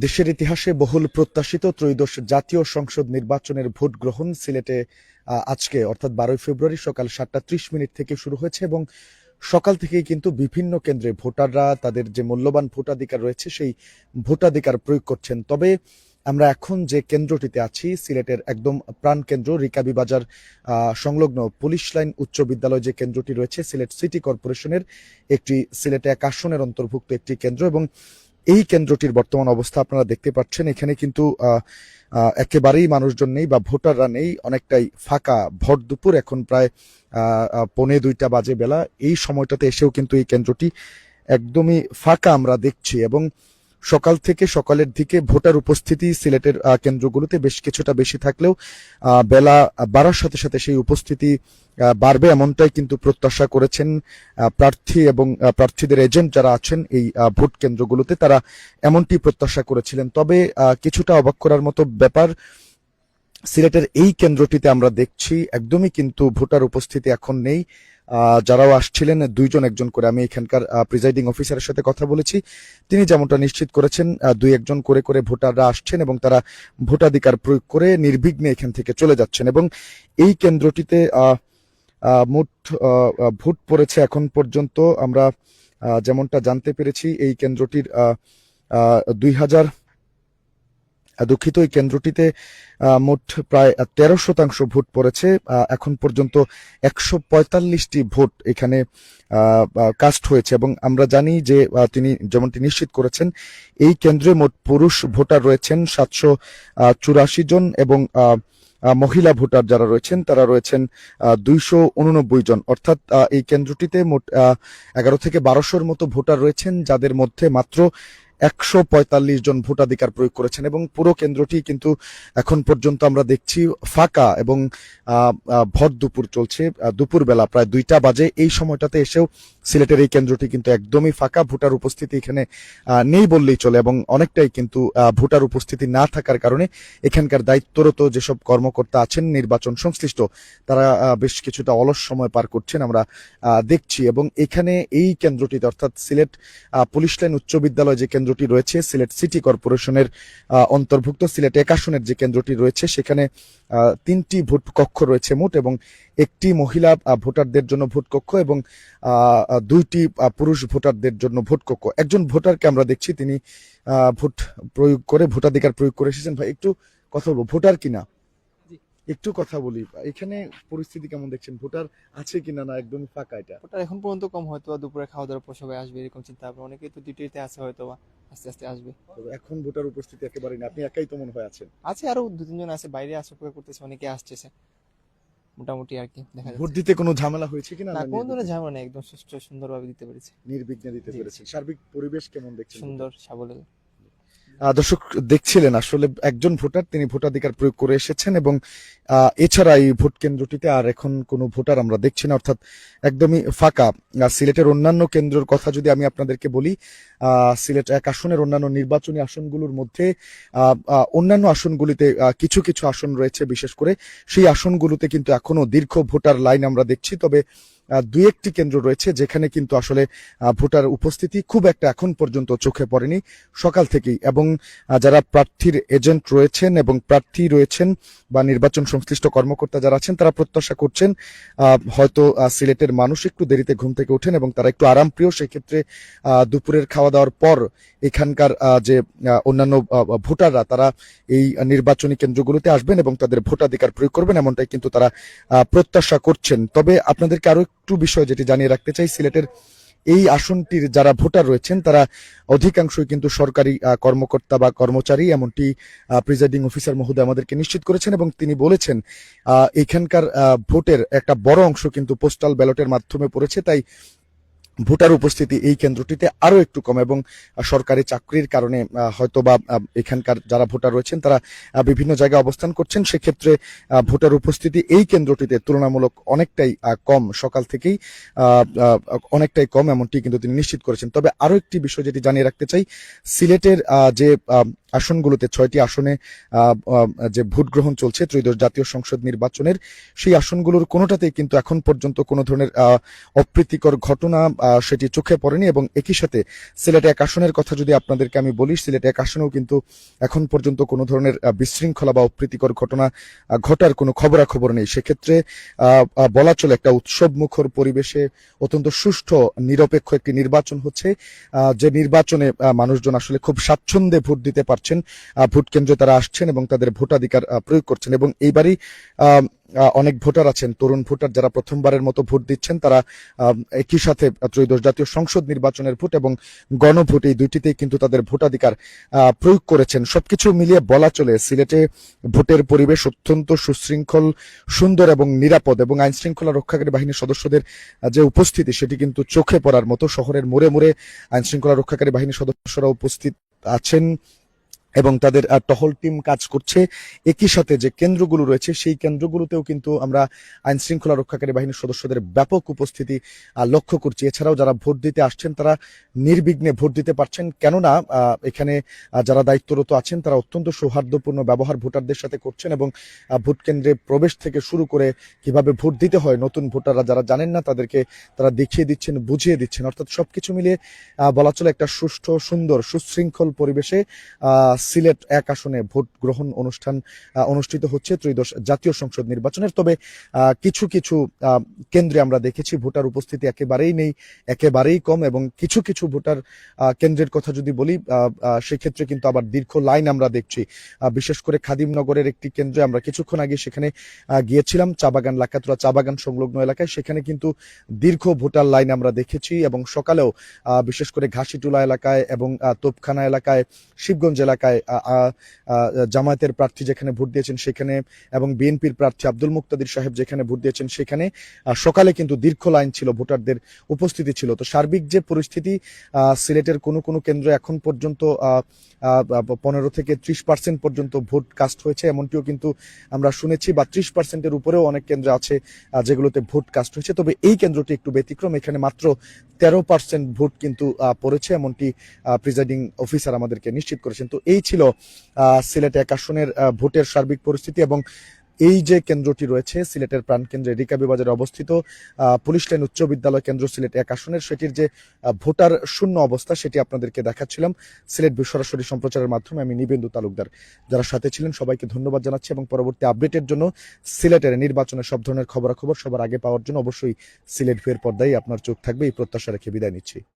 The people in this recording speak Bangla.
দেশের ইতিহাসে বহুল প্রত্যাশিত ত্রয়োদশ জাতীয় সংসদ নির্বাচনের ভোট গ্রহণ সিলেটে আজকে অর্থাৎ 12 ফেব্রুয়ারি সকাল 7:30 থেকে শুরু হয়েছে এবং সকাল থেকেই কিন্তু বিভিন্ন কেন্দ্রে ভোটাররা তাদের যে মূল্যবান ভোটাধিকার রয়েছে সেই ভোটাধিকার প্রয়োগ করছেন। তবে আমরা এখন যে কেন্দ্রটিতে আছি সিলেটের একদম প্রাণকেন্দ্র রিকাবি বাজার সংলগ্ন পুলিশ লাইন উচ্চ বিদ্যালয় যে কেন্দ্রটি রয়েছে সিলেট সিটি কর্পোরেশনের একটি সিলেটে 1 আসনের অন্তর্ভুক্ত একটি কেন্দ্র এবং এই কেন্দ্রটির বর্তমান অবস্থা আপনারা দেখতে পাচ্ছেন। এখানে কিন্তু একেবারেই মানুষজন নেই বা ভোটাররা নেই, অনেকটাই ফাঁকা। ভোট দুপুর এখন প্রায় 1:45 বাজে বেলা। এই সময়টাতে এসেও কিন্তু এই কেন্দ্রটি একদমই ফাঁকা আমরা দেখছি এবং সকাল থেকে সকালের দিকে ভোটার উপস্থিতি সিলেটের কেন্দ্রগুলোতে বেশ কিছুটা বেশি থাকলেও বেলা বাড়ার সাথে সাথে সেই উপস্থিতি বাড়বে এমনটাই কিন্তু প্রত্যাশা করেছেন প্রার্থী এবং প্রার্থীদের এজেন্ট যারা আছেন এই ভোট কেন্দ্রগুলোতে, তারা এমনটি প্রত্যাশা করেছিলেন। তবে কিছুটা অবাক করার মতো ব্যাপার, সিলেটের এই কেন্দ্রটিতে আমরা দেখছি একদমই কিন্তু ভোটার উপস্থিতি এখন নেই। যারাও আসছিলেন দুইজন একজন করে, আমি এখানকার প্রিজাইডিং অফিসারের সাথে কথা বলেছি, তিনি যেমনটা নিশ্চিত করেছেন দুই একজন করে করে ভোটাররা আসছেন এবং তারা ভোটাধিকার প্রয়োগ করে নির্বিঘ্নে এখান থেকে চলে যাচ্ছেন। এবং এই কেন্দ্রটিতে মোট ভোট পড়েছে এখন পর্যন্ত আমরা যেমনটা জানতে পেরেছি এই কেন্দ্রটির 2000 দুঃখিত, এই কেন্দ্রটিতে মোট প্রায় 13% ভোট পড়েছে। এখন পর্যন্ত 145টি ভোট এখানে কাস্ট হয়েছে এবং আমরা জানি যে তিনি যেমনটি নিশ্চিত করেছেন এই কেন্দ্রে মোট পুরুষ ভোটার রয়েছেন 784 জন এবং মহিলা ভোটার যারা রয়েছেন তারা রয়েছেন 289 জন। অর্থাৎ এই কেন্দ্রটিতে মোট 11 থেকে 1200-র মতো ভোটার রয়েছেন, যাদের মধ্যে মাত্র 145 জন ভোটাধিকার প্রয়োগ করেছেন এবং পুরো কেন্দ্রটি কিন্তু এখন পর্যন্ত আমরা দেখছি ফাঁকা এবং ভর দুপুর চলছে। দুপুর বেলা প্রায় 2টা বাজে, এই সময়টাতে এসেও সিলেটের এই কেন্দ্রটি কিন্তু একদমই ফাঁকা। ভোটার উপস্থিতি এখানে নেই বললেই চলে এবং অনেকটাই কিন্তু ভোটার উপস্থিতি না থাকার কারণে এখানকার দায়িত্বরত যেসব কর্মকর্তা আছেন নির্বাচন সংশ্লিষ্ট তারা বেশ কিছুটা অলস সময় পার করছেন আমরা দেখছি। এবং এখানে এই কেন্দ্রটিতে অর্থাৎ সিলেট পুলিশ লাইন উচ্চ বিদ্যালয় যে কেন্দ্রটি রয়েছে সিলেট সিটি কর্পোরেশনের অন্তর্ভুক্ত সিলেট 1 আসনের যে কেন্দ্রটি রয়েছে সেখানে 3টি ভোট কক্ষ রয়েছে মোট এবং একটি মহিলা ভোটারদের জন্য ভোট কক্ষ এবং 2টি পুরুষ ভোটারদের জন্য ভোট কক্ষ। একজন ভোটারকে আমরা দেখছি তিনি ভোট প্রয়োগ করে ভোটাধিকার প্রয়োগ করে এসেছেন। ভাই একটু কথা বলবো, ভোটার কিনা একটু কথা বলি, এখানে পরিস্থিতি কেমন দেখছেন? ভোটার আছে কিনা না একদমই ফাঁকা? এটা ভোটার এখন পর্যন্ত কম, হয়তো দুপুরে খাওয়া দাওয়ার পর সবাই আসবে এরকম চিন্তা ভাবনা, অনেকেই তো ডিউটিতে আছে, হয়তো আস্তে আস্তে আসবে। এখন ভোটার উপস্থিতি একেবারে না, আপনি একাই তো মনে হয় আছেন? আছে আরো 2-3 জন আছে, বাইরে আসা অপেক্ষা করতেছে, অনেকে আসতেছে মোটামুটি আর কি দেখা ভোট যাচ্ছে। দিতে কোনো ঝামেলা হয়েছে কিনা? না, কোনো ধরনের ঝামেলা নেই, একদম সুষ্ঠু সুন্দরভাবে দিতে পেরেছে। নির্বিঘ্নে দিতে জি, পেরেছেন। সার্বিক পরিবেশ কেমন দেখছেন? সুন্দর সাবলীল। দর্শক দেখছিলেন আসলে একজন ভোটার তিনি ভোটাধিকার প্রয়োগ করে এসেছেন এবং এছাড়া এই ভোট কেন্দ্রটিতে আর এখন কোনো ভোটার আমরা দেখছি না, অর্থাৎ একদমই ফাঁকা। সিলেটের অন্যান্য কেন্দ্রের কথা যদি আমি আপনাদেরকে বলি, সিলেট 1 আসনের অন্যান্য নির্বাচনী আসনগুলোর মধ্যে অন্যান্য আসনগুলিতে কিছু কিছু আসন রয়েছে, বিশেষ করে সেই আসনগুলোতে কিন্তু এখনো দীর্ঘ ভোটার লাইন আমরা দেখছি। তবে 2-1টি কেন্দ্র রয়েছে যেখানে কিন্তু আসলে ভোটার উপস্থিতি খুব একটা এখন পর্যন্ত চোখে পড়েনি সকাল থেকেই। এবং যারা প্রার্থীর এজেন্ট রয়েছেন এবং প্রার্থী রয়েছেন বা নির্বাচন সংশ্লিষ্ট কর্মকর্তা যারা আছেন তারা প্রত্যাশা করছেন হয়তো সিলেটের মানুষ একটু দেরিতে ঘুম থেকে ওঠেন এবং তারা একটু আরামপ্রিয়, সেক্ষেত্রে দুপুরের খাওয়া দাওয়ার পর এখানকার যে অন্যান্য ভোটাররা তারা এই নির্বাচনী কেন্দ্রগুলোতে আসবেন এবং তাদের ভোটাধিকার প্রয়োগ করবেন, এমনটাই কিন্তু তারা প্রত্যাশা করছেন। তবে আপনাদেরকে আরো একটু বিষয় যেটি জানিয়ে রাখতে চাই, সিলেটের এই আসনটির যারা ভোটার রয়েছেন তারা অধিকাংশই কিন্তু সরকারি কর্মকর্তা বা কর্মচারী, এমনটি প্রিজাইডিং অফিসার মহোদয় আমাদেরকে নিশ্চিত করেছেন এবং তিনি বলেছেন এখানকার ভোটের একটা বড় অংশ কিন্তু পোস্টাল ব্যালটের মাধ্যমে পড়েছে, তাই ভোটার উপস্থিতি এই কেন্দ্রটিতে আরো একটু কম এবং সরকারি চাকরির কারণে হয়তো বা এখানকার যারা ভোটার রয়েছেন তারা বিভিন্ন জায়গায় অবস্থান করছেন, সেক্ষেত্রে ভোটার উপস্থিতি এই কেন্দ্রটিতে তুলনামূলক অনেকটাই কম, সকাল থেকেই অনেকটাই কম, এমনটি কিন্তু তিনি নিশ্চিত করেছেন। তবে আরো একটি বিষয় যেটি জানিয়ে রাখতে চাই, সিলেটের যে আসনগুলোতে 6টি আসনে যে ভোট গ্রহণ চলছে ত্রয়োদশ জাতীয় সংসদ নির্বাচনের, সেই আসনগুলোর কোনোটাতেই কিন্তু এখন পর্যন্ত কোনো ধরনের অপ্রীতিকর ঘটনা সেটি চোখে পড়েনি। এবং একই সাথে সিলেট 1 আসনের কথা যদি আপনাদেরকে আমি বলি, সিলেট 1 আসনেও কিন্তু এখন পর্যন্ত কোনো ধরনের বিশৃঙ্খলা বা অপ্রীতিকর ঘটনা ঘটার কোনো খবরাখবর নেই। সেক্ষেত্রে বলা চলে একটা উৎসব মুখর পরিবেশে অত্যন্ত সুষ্ঠু নিরপেক্ষ একটি নির্বাচন হচ্ছে, যে নির্বাচনে মানুষজন আসলে খুব স্বাচ্ছন্দ্যে ভোট দিতে পারছেন, ভোট কেন্দ্রে তারা আসছেন এবং তাদের ভোটাধিকার প্রয়োগ করছেন। এবং এইবারই অনেক ভোটার আছেন, তরুণ ভোটার যারা প্রথমবারের মতো ভোট দিচ্ছেন, তারা একই সাথে ত্রয়োদশ জাতীয় সংসদ নির্বাচনের ভোট এবং গণভোট এই দুইটিতেই কিন্তু তাদের ভোটাধিকার প্রয়োগ করেছেন। সবকিছু মিলিয়ে বলা চলে সিলেটে ভোটের পরিবেশ অত্যন্ত সুশৃঙ্খল, সুন্দর এবং নিরাপদ, এবং আইন শৃঙ্খলা রক্ষাকারী বাহিনীর সদস্যদের যে উপস্থিতি সেটি কিন্তু চোখে পড়ার মতো। শহরের মোড়ে মোড়ে আইন শৃঙ্খলা রক্ষাকারী বাহিনীর সদস্যরা উপস্থিত আছেন এবং তাদের টহল টিম কাজ করছে। একই সাথে যে কেন্দ্রগুলো রয়েছে সেই কেন্দ্রগুলোতেও কিন্তু আমরা আইন শৃঙ্খলা রক্ষাকারী বাহিনীর সদস্যদের ব্যাপক উপস্থিতি লক্ষ্য করছি। এছাড়াও যারা ভোট দিতে আসছেন তারা নির্বিঘ্নে ভোট দিতে পারছেন, কেননা এখানে যারা দায়িত্বরত আছেন তারা অত্যন্ত সৌহার্দ্যপূর্ণ ব্যবহার ভোটারদের সাথে করছেন এবং ভোট কেন্দ্রে প্রবেশ থেকে শুরু করে কিভাবে ভোট দিতে হয়, নতুন ভোটাররা যারা জানেন না তাদেরকে তারা দেখিয়ে দিচ্ছেন, বুঝিয়ে দিচ্ছেন। অর্থাৎ সবকিছু মিলিয়ে বলা চলে একটা সুষ্ঠু, সুন্দর, সুশৃঙ্খল পরিবেশে সিলেট 1 আসনে ভোট গ্রহণ অনুষ্ঠান অনুষ্ঠিত হচ্ছে ত্রয়োদশ জাতীয় সংসদ নির্বাচনের। তবে কিছু কিছু কেন্দ্রে আমরা দেখেছি ভোটার উপস্থিতি একেবারেই নেই, একেবারেই কম, এবং কিছু কিছু ভোটার কেন্দ্রের কথা যদি বলি সেক্ষেত্রে কিন্তু আবার দীর্ঘ লাইন আমরা দেখছি। বিশেষ করে খাদিমনগরের একটি কেন্দ্রে আমরা কিছুক্ষণ আগে সেখানে গিয়েছিলাম, চা বাগান, লাকাতুরা চা বাগান সংলগ্ন এলাকায়, সেখানে কিন্তু দীর্ঘ ভোটার লাইন আমরা দেখেছি। এবং সকালেও বিশেষ করে ঘাসিটুলা এলাকায় এবং তোপখানা এলাকায়, শিবগঞ্জ এলাকায় জামায়াতের প্রার্থী যেখানে ভোট দিয়েছেন সেখানে, এবং বিএনপির প্রার্থী আব্দুল মুক্তাদির সাহেব যেখানে ভোট দিয়েছেন সেখানে সকালে কিন্তু দীর্ঘ লাইন ছিল, ভোটারদের উপস্থিতি ছিল। তো সার্বিক যে পরিস্থিতি, সিলেটের কোনো কোনো কেন্দ্রে এখন পর্যন্ত 15 থেকে 30% পর্যন্ত ভোট কাস্ট হয়েছে, এমনটিও কিন্তু আমরা শুনেছি, বা 30%-এর উপরেও অনেক কেন্দ্র আছে যেগুলোতে ভোট কাস্ট হয়েছে। তবে এই কেন্দ্রটি একটু ব্যতিক্রম, এখানে মাত্র 13% ভোট কিন্তু পড়েছে, এমনটি প্রিজাইডিং অফিসার আমাদেরকে নিশ্চিত করেছেন। তো এই ছিল সিলেট 1 আসনের ভোটের সার্বিক পরিস্থিতি। এবং এই যে কেন্দ্রটি রয়েছে সিলেটের প্রাণকেন্দ্রে রিকাবি বাজারে অবস্থিত পুলিশ লাইন উচ্চ বিদ্যালয় কেন্দ্র সিলেট 1 আসনের, সেটির যে ভোটার শূন্য অবস্থা সেটি আপনাদেরকে দেখাচ্ছিলাম সিলেট সরাসরি সম্প্রচারের মাধ্যমে। আমি নিবেন্দু তালুকদার। যারা সাথে ছিলেন সবাইকে ধন্যবাদ জানাচ্ছি, এবং পরবর্তী আপডেটের জন্য সিলেটের নির্বাচনের সব ধরনের খবরাখবর সবার আগে পাওয়ার জন্য অবশ্যই সিলেট ভিউয়ের পর্দায় আপনার চোখ থাকবে, এই প্রত্যাশা রেখে বিদায় নিচ্ছি।